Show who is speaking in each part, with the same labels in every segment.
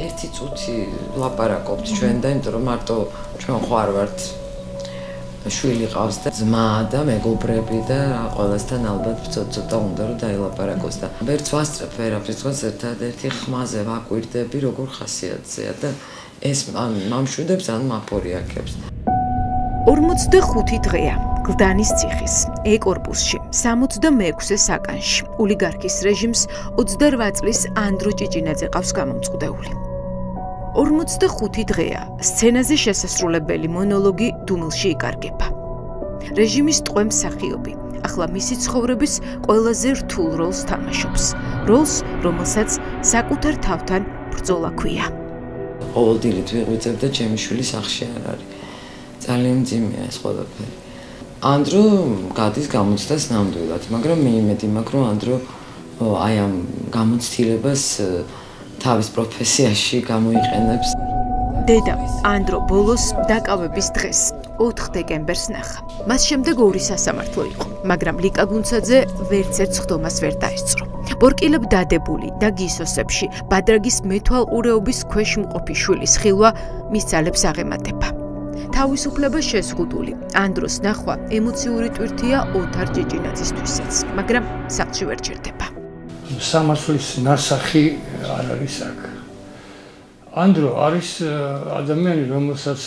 Speaker 1: ერთი წუთი ლაპარაკობთ ჩვენ და იმიტომ რომ მარტო ჩვენ ხო არ ვართ შვილი ყავს და ძმა და მეგობრები და ყველასთან ალბათ ცოტა უნდა რომ დაილაპარაკოს და ვერც ვასწრებ ვერაფერს თქოს ერთადერთი ხმაზე ვაკვირდები როგორ ხასიათზეა და ეს მამშვიდებს ან მაპორიაკებს
Speaker 2: 45 დღეა გლდანის ციხის ეკორპუსში 66-ე საკანში ოლიგარქის რეჟიმს 28 წლის ანდრო ჭიჭინაძე ყავს გამომწყდეული 45 დღეა სცენაზე შესასრულებელი მონოლოგი დუმილში იკარგება რეჟიმის ტყვე მსახიობი ახლა მისი ცხოვრების ყველაზე რთულ როლს თამაშობს როლს რომელსაც საკუთარ თავთან ბრძოლა ქვია
Speaker 1: ყოველდღიურად ვიღვიძებ და ჩემი შვილი სახლში არ არის ძალიან მძიმეა ეს ყველაფერი ანდრო გადის გამოცდას ნამდვილად მაგრამ მე იმედი მაქვს რომ ანდრო აი ამ გამოცდილებას თავის პროფესიაში გამოიყენებს.
Speaker 2: დედა ანდრო ბოლოს დაკავების დღეს 4 დეკემბერს ნახა. მას შემდეგ 2 სასამართლო იყო, მაგრამ ლიკა გუნცაძე ვერცერთ ხდომას ვერ დაესწრო. პორკილებ დადებული და გისოსებში ბადრაგის მეთვალყურეობის ქვეშ მყოფი შვილის ხილვა მის ძალებს აღემატება. თავისუფლება შეზღუდული. ანდროს ნახვა ემოციური ტვირთია ოთარ ჭიჭინაძისთვისაც, მაგრამ სახლში ვერ ჩერდება.
Speaker 3: სამართლის ნასახი არ არის აქ. ანდრო არის ადამიანი, რომელსაც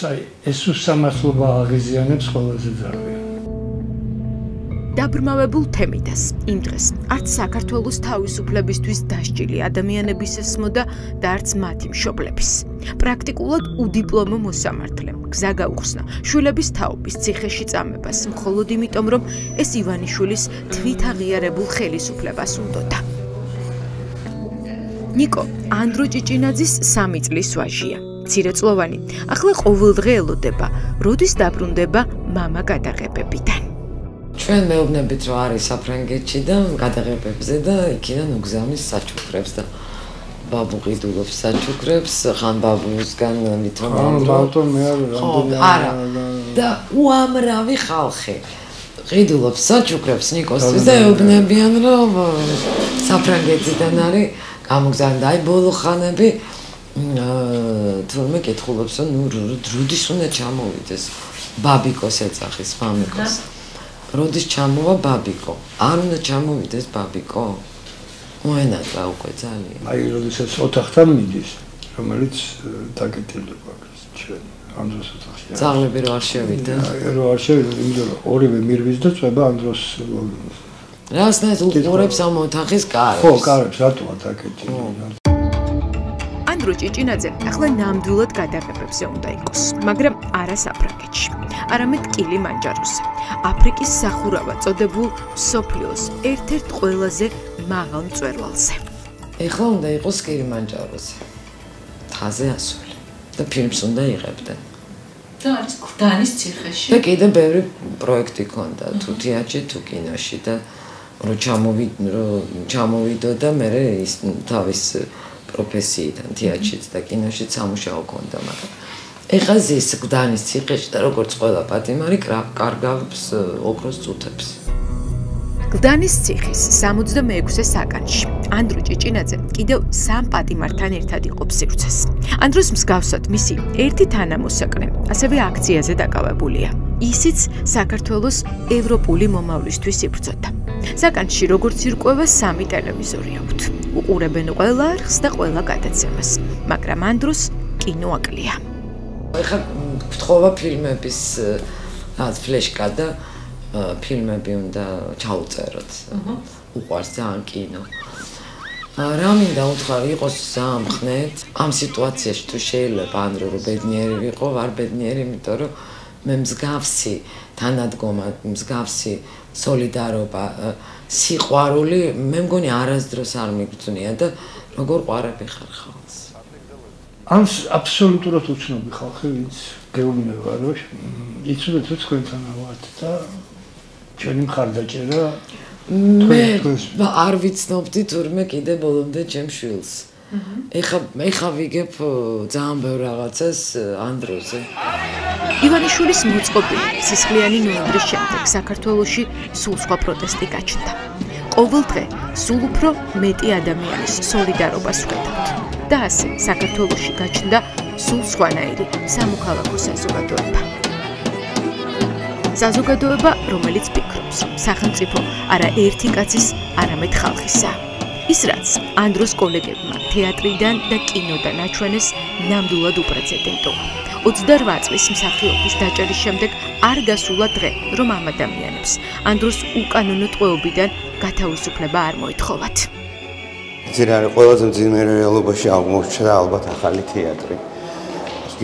Speaker 3: ეს უსამართლობა აღიზიანებს ყველაზე ძალიან.
Speaker 2: დაბრმავებულ თემიდას იმ დღეს არც საქართველოს თავისუფლებისთვის დასჯილი ადამიანების ესმოდა და არც მათი მშობლების. პრაქტიკულად უდიპლომო მოსამართლე გზა გაუხსნა შვილების თაობის ციხეში წამებას მხოლოდ იმიტომ, რომ ეს ივანიშვილის თვით აღიარებულ ხელისუფლებას უნდოდა. ნიკო ანდრო ჭიჭინაძის 3 წლის ვაჟია. მცირეწლოვანი, ახლა ყოველდღე ელოდება, როდის დაბრუნდება მამა გადაღებებიდან.
Speaker 1: ჩვენ მეუბნებით რომ არის საფრანგეთში და გადაღებებზე და იქიდან უგზავნის საჩუქრებს და ბაბუ ყიდულობს საჩუქრებს, ხან ბაბუსგან ვითომ არა და უამრავი ხალხი ყიდულობს საჩუქრებს ნიკოსთვის და ეუბნებიან რომ საფრანგეთიდან არის გამოგზავნა აი ბოლო ხანები თურმე კითხულობს რომ როდის უნდა ჩამოვიდეს ბაბიკოს ეძახის მამიკოს როდის ჩამოვა ბაბიკო არ უნდა ჩამოვიდეს ბაბიკო მოენატრა უკვე ძალიან
Speaker 3: აი როდესაც ოთახთან მიდის რომელიც დაკეტილება აქვს ჩვენ ანდროს ოთახში
Speaker 1: ძალები რო არ შევიდა
Speaker 3: რო არ შევიდა იმიტომ რომ ორივე მირვის და წვება ანდროს
Speaker 1: რასნაირად უყურებს ამ ოთახის კარებს
Speaker 3: ხო კარებს რატოა დაკეტილი
Speaker 2: ანდრო ჭიჭინაძე ახლა ნამდვილად გადაღებებზე უნდა იყოს მაგრამ არა საფრანგეთში არამედ კილიმანჯაროზე აფრიკის სახურავად წოდებულ მსოფლიოს ერთ-ერთ ყველაზე მაღალ მწვერვალზე
Speaker 1: ეხლა უნდა იყოს კილიმანჯაროზე თაზე ასული და ფილმს უნდა იღებდნენ
Speaker 4: და არის გლდანის ციხეში
Speaker 1: და კიდე ბევრი პროექტი ქონდა თუ თეატრში თუ კინოში და რომ ჩამოვიდო და მე ის თავის პროფესიიდან თეატრშიც და კინოშიც სამუშაო ქონდა მაგრამ ეხლა ზის გლდანის ციხეში და როგორც ყველა პატიმარი კარგავს ოქროს წუთებს
Speaker 2: გლდანის ციხის 66-ე საკანში ანდრო ჭიჭინაძე კიდევ 3 პატიმართან ერთად იყო სივრცეს ანდროს მსგავსად მისი ერთი თანამოსაკნე ასევე აქციაზე დაკავებულია ისიც საქართველოს ევროპული მომავლისთვის იბრძოდა საკანში როგორც ირკვევა 3 ტელევიზორი აქვთ უყურებენ ყველა არხს და ყველა გადაცემას მაგრამ ანდროს კინო აკლია
Speaker 1: ეხლა გთხოვა ფილმების ფლეშკა და ფილმები უნდა ჩაუწეროთ. უყვარს ძალიან კინო. რა მინდა უთხრა იყოს სამხრეთ ამ სიტუაციაში თუ შეიძლება ანდრო რომ ბედნიერი ვიყო, ვარ ბედნიერი, იმიტომ რომ მე მსგავსი თანადგომა, მსგავსი სოლიდარობა, სიყვარული მე მგონი არასდროს არ მიგწვნია და როგორ ყვარები ხარ ხალხს.
Speaker 3: ამს აბსოლუტურად უცნობი ხალხი ვინც გეუბნება რომ იცოდეთ რომ თქვენთან ვართ და ჩვენი მხარდაჭერა
Speaker 1: მე არ ვიცნობდი თურმე კიდე ბოლომდე ჩემ შვილს ეხა ვიგებ ძალიან ბევრ რაღაცას ანდროზე
Speaker 2: ივანიშვილის მოწყობილი სისხლიანი ნოემბრის შემდეგ საქართველოში სულ სხვა პროტესტი გაჩნდა ყოველ დღე სულ უფრო მეტი ადამიანის სოლიდარობას ვხედავთ და ასე საქართველოში გაჩნდა სულ სხვანაირი სამოქალაქო საზოგადოება. საზოგადოება, რომელიც ფიქრობს, სახელმწიფო არა ერთი კაცის, არამედ ხალხისაა. ის რაც ამ დროს კოლეგებმა თეატრიდან და კინოდან აჩვენეს, ნამდვილად უპრეცედენტოა. 28 წლის მსახიობის დაჭერის შემდეგ არ გასულა დღე, რომ ამ ადამიანებს ამ დროს უკანონო ტყვეობიდან გათავისუფლება არ მოითხოვათ.
Speaker 5: ეს არის ყველაზე მძიმე რეალობაში აღმოჩნდა ალბათ ახალი თეატრი.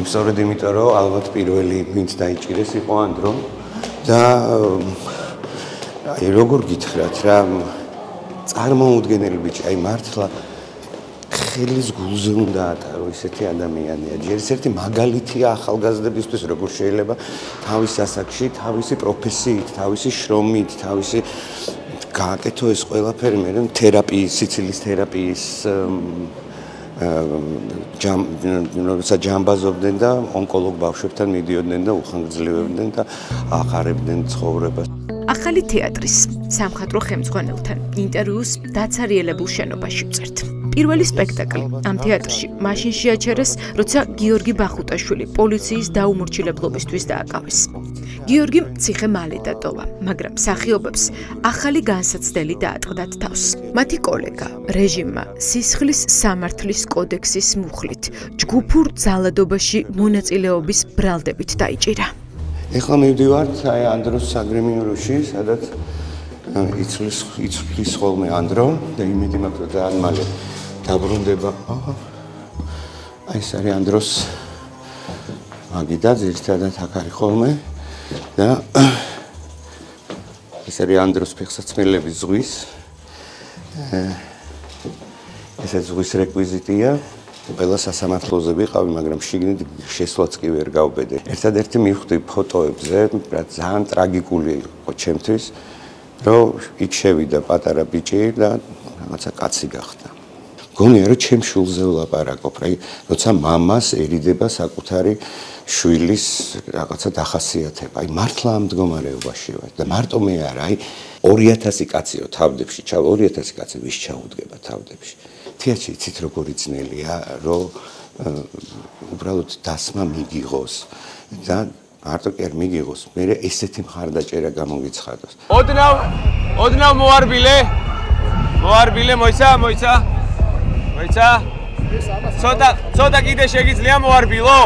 Speaker 5: სწორედ იმიტომ, რომ ალბათ პირველი ვინც დაიჭირეს იყო ანდრო და აი როგორ გითხრათ რა წარმოუდგენელი ბიჭი, აი მართლა ხელის გულზე უნდა ატარო ისეთი ადამიანია. ჯერ ერთი მაგალითია ახალგაზრდებისთვის, როგორ შეიძლება თავის ასაკში, თავისი პროფესიით, თავისი შრომით, თავისი გააკეთო ეს ყველაფერი, მე თერაპიის, სიცილის თერაპიის ჯამბაზობდნენ და ონკოლოგ ბავშვებთან მიდიოდნენ და უხანგრძლივებდნენ და აღარებდნენ ცხოვრებას.
Speaker 2: ახალი თეატრის სამხატვრო ხელმძღვანელთან ინტერვიუს დაცარიელებულ შენობაში ვწერთ. პირველი სპექტაკლი ამ თეატრში მაშინ შეაჩერეს, როცა გიორგი ბახუტაშვილი პოლიციის დაუმორჩილებლობისთვის დააკავეს. გიორგიმ ციხე მალე დატოვა, მაგრამ მსახიობებს ახალი განსაცდელი დაატყდათ თავს. მათი კოლეგა რეჟიმმა სისხლის სამართლის კოდექსის მუხლით ჯგუფურ ძალადობაში მონაწილეობის ბრალდებით დაიჭირა.
Speaker 5: ეხლა მივდივართ აი ანდროს საგრემიუროში, სადაც იცვლის ხოლმე ანდრო და იმედი მაქვს, რომ ძალიან მალე დაბრუნდება. აი ეს არის ანდროს მაგიდა, ძირითადად აქ არის ხოლმე და ეს არის ანდროს ფეხსაცმელების ზღვის. ეს ზღვის რეკვიზიტია. ყველა სასამართლოზე ვიყავი, მაგრამ შიგნით შესვლაც კი ვერ გავბედე. ერთადერთი მივხვდი ფოტოებზე, რა ძალიან ტრაგიკული იყო ჩემთვის, რომ იქ შევიდა პატარა ბიჭი და რაღაცა კაცი გახდა. გონია რომ ჩემ შულზე ვლაპარაკობ, როცა მამას ერიდება საკუთარი შვილის რაღაცა დახასიათება. აი მართლა ამ მდგომარეობაში ვარ და მარტო მე არა, აი 2000 კაციო თავდებში, 2000 კაცი ვის ჩაუდგება თავდებში. თეატრში იცით როგორი ძნელია, რომ უბრალოდ დასმა მიგიღოს და მარტო კი არ მიგიღოს, მე ესეთი მხარდაჭერა გამოგიცხადოს. ოდნავ მოარბილე, მოიცა. ცოტა კიდე შეგიძლია მოარბილო?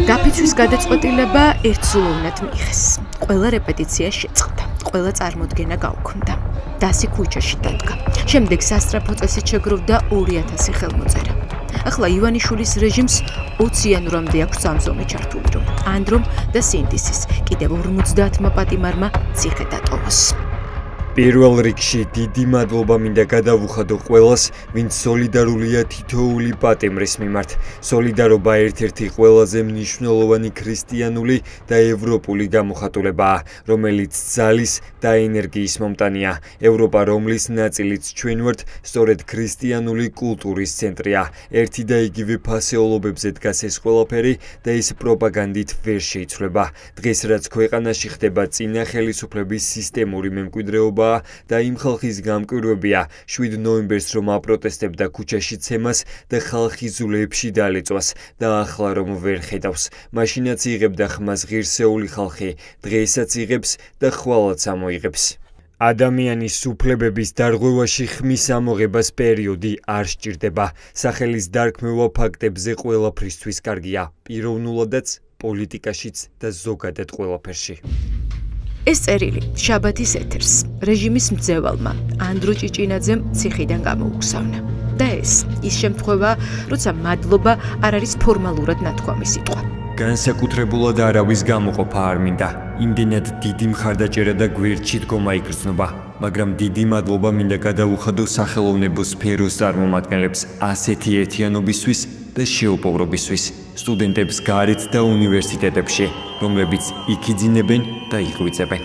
Speaker 2: გაფიცვის გადაწყვეტილება ერთსულოვნად მიიღეს. ყველა რეპეტიცია შეწყდა, ყველა წარმოდგენა გაუქმდა. დასი ქუჩაში დადგა. შემდეგ სასწრაფო წესით შეგროვდა 2000 ხელმოწერა. ახლა ივანიშვილის რეჟიმს 20 იანვრამდე აქვს სამზომი ჩართული, რომ ანდრომ და სინდისის კიდევ 50-მა პატიმარმა ციხე დატოვოს.
Speaker 6: პირველ რიგში დიდი მადლობა მინდა გადავუხადო ყველას, ვინც სოლიდარულია თითოეული პატიმრის მიმართ. სოლიდარობა ერთ-ერთი ყველაზე მნიშვნელოვანი ქრისტიანული და ევროპული გამოხატულებაა, რომელიც ძალის და ენერგიის მომტანია. ევროპა, რომლის ნაწილიც ჩვენ ვართ, სწორედ ქრისტიანული კულტურის ცენტრია. ერთი და იგივე ფასეულობებზე დგას ეს ყველაფერი და ეს პროპაგანდით ვერ შეიცვლება. დღეს რაც ქვეყანაში ხდება წინა ხელისუფლების სისტემური მემკვიდრეობა და იმ ხალხის გამკვირვებია 7 ნოემბერს რომ აპროტესტებდა ქუჩაში ცემას და ხალხი ზულეებში დალეწვას და ახლა რომ ვერ ხედავს. მაშინაც იღებდა ხმას ღირსეული ხალხი, დღესაც იღებს და ხვალაც ამოიღებს. ადამიანის უფლებების დარღვევაში ხმის ამოღებას პერიოდი არ სჭირდება. სახელის დარქმევა ფაქტებზე ყველაფრისთვის კარგია, პიროვნულადაც, პოლიტიკაშიც და ზოგადად ყველაფერში. ეს წერილი შაბათის ეთერს რეჟიმის მძევალმა ანდრო ჭიჭინაძემ ციხიდან გამოუგზავნა. და ეს შემთხვევა, როცა მადლობა არ არის ფორმალურად ნათქვამი სიტყვა. განსაკუთრებულად არავის გამოყოფა არ მინდა. იმდენად დიდი მხარდაჭერა და გვერდში დგომა იგრძნობა. მაგრამ დიდი მადლობა მინდა გადავუხადო სახელოვნებო სფეროს წარმომადგენლებს ასეთი ერთიანობისთვის და შეუპოვრობისთვის. სტუდენტებს გარეთ და უნივერსიტეტებში, რომლებიც იქიძინებენ და იღვიძებენ.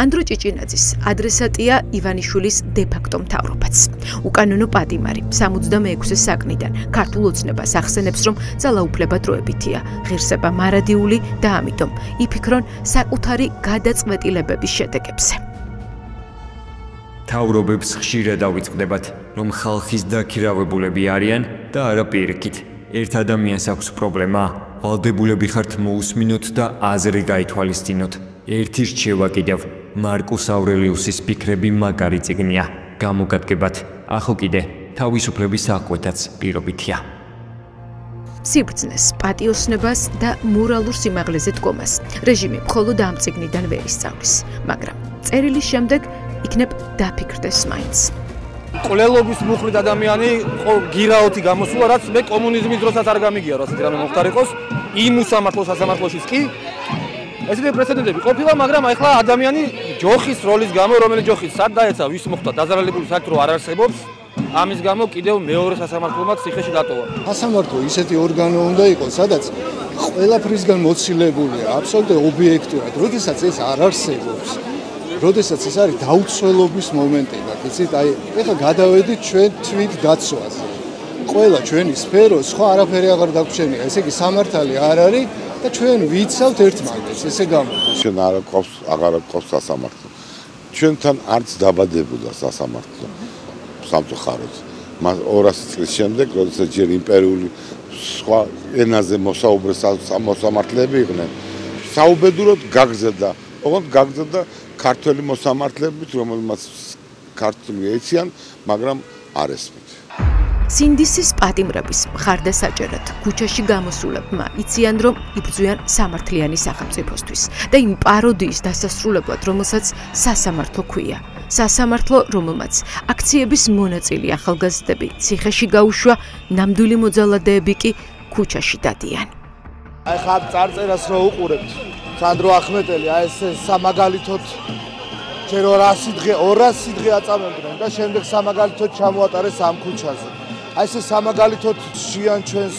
Speaker 6: ანდრო ჭიჭინაძის ადრესატია ივანიშვილის დე-ფაქტო მთავრობაც. უკანონო პატიმარი 66 საკნიდან ქართულ ოცნებას ახსენებს, რომ ძალაუფლება დროებითია, ღირსება მარადიული და ამიტომ იფიქრონ საკუთარი გადაწყვეტილებების შედეგებზე. მთავრობებს ხშირად ავიწყდებათ, რომ ხალხის დაქირავებულები არიან და არა პირიქით. ერთ ადამიანს აქვს პრობლემა, ვალდებულები ხართ მოусმინოთ და აზრი გაითვალისწინოთ. ერთი რჩევა კიდევ, მარკუს ავრელიუსის ფიქრები მაგარი წიგნია. გამოგადგებათ, ახო კიდე თავისუფლების აღკვეთაც პირობითია.
Speaker 2: სიბრძნეს, პატიოსნებას და მორალურ სიმაღლეზე დგომას რეჟიმი მხოლოდ ამ წიგნიდან ვერ ისწავლის, მაგრამ წერილის შემდეგ იქნებ დაფიქრდეს მაინც.
Speaker 7: ყლელობის მუხლით ადამიანი გირაოთი გამოსულა, რაც მე კომუნიზმის დროსაც არ გამიგია, რომ ასეთი რამე მოხდარიყოს. იმ სასამართლოშიც კი ესეთი პრეცედენტები ყოფილა, მაგრამ ახლა ადამიანი ჯოხის როლის გამო, რომელიც ჯოხი სად დაეცა, ვის მოხდა, დაზარალებული საქმე არ არსებობს. ამის გამო კიდევ მეორე სასამართლომაც ციხეში დატოვა.
Speaker 8: სასამართლო ისეთი ორგანო უნდა იყოს, სადაც ყველაფრისგან მოცილებულია, აბსოლუტურად ობიექტურად. როდესაც ეს არ არსებობს, როდესაც ეს არის დაუცველობის მომენტები, იცით, აი, ეხლა გადავედით ჩვენ თვით დაცვაზე. ყველა ჩვენი სფერო სხვა არაფერი აღარ დაგვრჩენია, ესე იგი სამართალი არ არის და ჩვენ ვიცავთ ერთმანეთს, ესე გამოდის.
Speaker 9: ჩვენ აღარ გვყავს სასამართლო. ჩვენთან არც დაბადებულა სასამართლო. სამწუხაროდ. 200 წლის შემდეგ, როდესაც ჯერ იმპერიული სხვა ენაზე მოსაუბრე მოსამართლეები იყვნენ, საუბედუროდ გაგზავნა, ოღონდ გაგზავნა ქართველი მოსამართლეებით, რომელმაც ქართული ეციან, მაგრამ არ ესმით.
Speaker 2: სინდისის პატიმრების მხარდასაჭერად ქუჩაში გამოსულებმა იციან, რომ იბრძვიან სამართლიანი სახელმწიფოსთვის და იმ პაროდიის დასასრულებლად, რომელსაც სასამართლო ქვია. სასამართლო, რომელმაც აქციების მონაწილე ახალგაზრდები ციხეში გაუშვა, ნამდვილი მოძალადეები კი ქუჩაში დადიან.
Speaker 7: აი ხა წარწერას რო უყურებთ, სანდრო ახმეტელი, აი ეს სამაგალითოდ ჯერ 200 დღე აწამებდნენ და შემდეგ სამაგალითოდ ჩამოატარეს ამ ქუჩაზე. აი ეს სამაგალითოდ შიან ჩვენს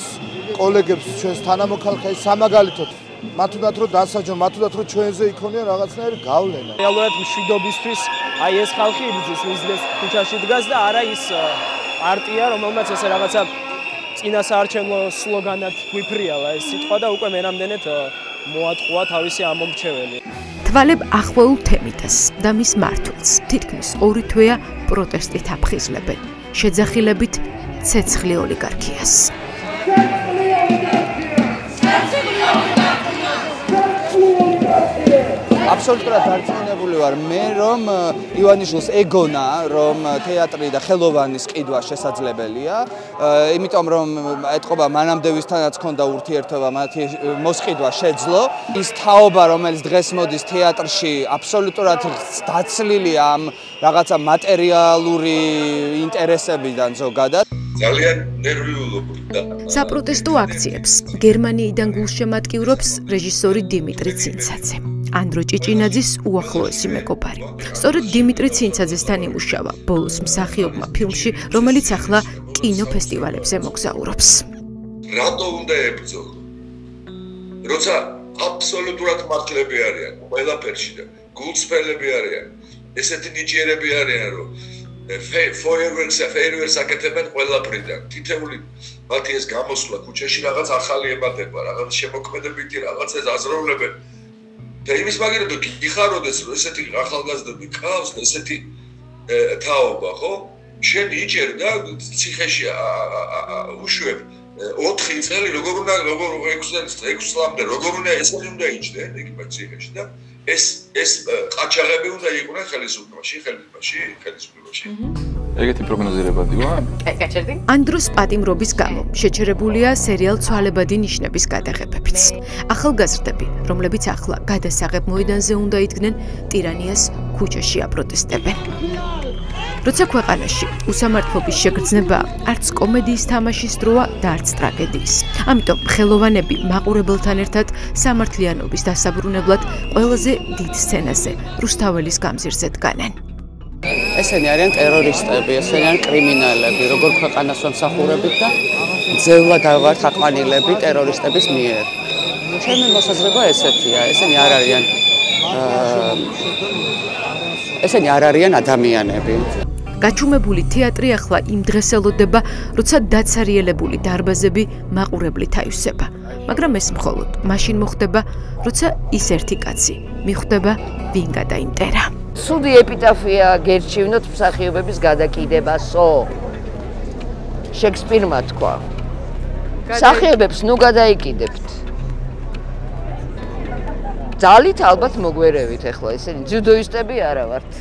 Speaker 7: კოლეგებს, ჩვენს თანამოქალაქეს სამაგალითოდ მათ უნდათ რომ დასაჯონ, მათ უნდათ რომ ჩვენზე იქონია რაღაცნაირი გავლენა.
Speaker 10: რეალურად მშვიდობისთვის აი ეს ხალხი იბრძვის, მისდეს ქუჩაში დგას და არა ის პარტია, რომელმაც ესე რაღაცა წინასაარჩევნო სლოგანად გვიფრიალა ეს სიტყვა და უკვე მერამდენეთ მოატყუა თავისი ამომრჩეველი.
Speaker 2: თვალებ ახვალ თემიტას და მის მართულს თითქმის 2 თვეა პროტესტით აფხიზლებენ, შეძახილებით ცეცხლი ოლიგარქიას.
Speaker 7: აბსოლუტურად დარწმუნებული ვარ მე, რომ ივანიშვილს ეგონა, რომ თეატრი და ხელოვანის ყიდვა შესაძლებელია, იმიტომ რომ ეთყობა მანამდე ვისთანაც ჰქონდა ურთიერთობა, მათი მოსყიდვა შეძლო. ის თაობა, რომელიც დღეს მოდის თეატრში, აბსოლუტურად დაცლილია ამ რაღაცა მატერიალური ინტერესებიდან ზოგადად.
Speaker 9: ძალიან ნერვიულობ და
Speaker 2: საპროტესტო აქციებს გერმანიიდან გულშემატკივრობს რეჟისორი დიმიტრი ცინცაძე. ანდრო ჭიჭინაძის უახლოესი მეგობარი. სწორედ დიმიტრი ცინცაძესთან იმუშავა ბოლოს მსახიობმა ფილმში, რომელიც ახლა კინოფესტივალებზე მოგზაურობს.
Speaker 9: რატო უნდა ებრძოლო? როცა აბსოლუტურად მართლები არიან ყველაფერში და გულწრფელები არიან, ესეთი ნიჭიერები არიან, რომ ფეიერვერკს აკეთებენ ყველაფრიდან. თითეული მათი ეს გამოსვლა ქუჩაში რაღაც ახალი ემატება, რაღაც შემოქმედებითი რაღაცა აზროვლებენ. და იმის მაგერად გიხაროდეს, რომ ესეთი ახალგაზრდები ყავს და ესეთი თაობა, ხო? შენ იჭერ და ციხეში უშვებ 4 წელი, როგორ უნდა 6 წლამდე, როგორ უნდა ეს უნდა იჭდე იქ ციხეში და ეს ყაჩაღები უნდა იყვნენ ხელისუფლებაში.
Speaker 11: ეგეთი პროგნოზირებადია?
Speaker 4: გაჩერდი?
Speaker 2: ანდროს პატიმრობის გამო შეჩერებულია სერიალ ცვალებადი ნიშნების გადაღებებიც. ახალგაზრდები, რომლებიც ახლა გადასაღებ მოედანზე უნდა იდგნენ, ტირანიას ქუჩაში აპროტესტებენ. როცა ქვეყანაში უსამართლობის შეგრძნება არც კომედიის თამაშის დროა და არც ტრაგედიის. ამიტომ ხელოვანები მაყურებელთან ერთად სამართლიანობის დასაბრუნებლად ყველაზე დიდ სცენაზე, რუსთაველის გამზირზე დგანენ.
Speaker 7: ესენი არიან ტერორისტები, ესენი არიან კრიმინალები, როგორ ქვეყანას ვამსახურებით და ძევლად ვართ აყვანილები ტერორისტების მიერ. ჩემი მოსაზრება ესეთია, ესენი არ არიან ადამიანები.
Speaker 2: გაჩუმებული თეატრი ახლა იმ დღეს ელოდება, როცა დაცარიელებული დარბაზები მაყურებლით აივსება. მაგრამ ეს მხოლოდ მაშინ მოხდება, როცა ის ერთი კაცი მიხვდება ვინ გადაიმტერა.
Speaker 11: ცუდი ეპიტაფია გერჩივნოთ მსახიობების გადაკიდებასო. შექსპირმა თქვა. მსახიობებს ნუ გადაიკიდებთ. ძალით ალბათ მოგვერევით ახლა, ესენი ძუდოისტები არა ვართ.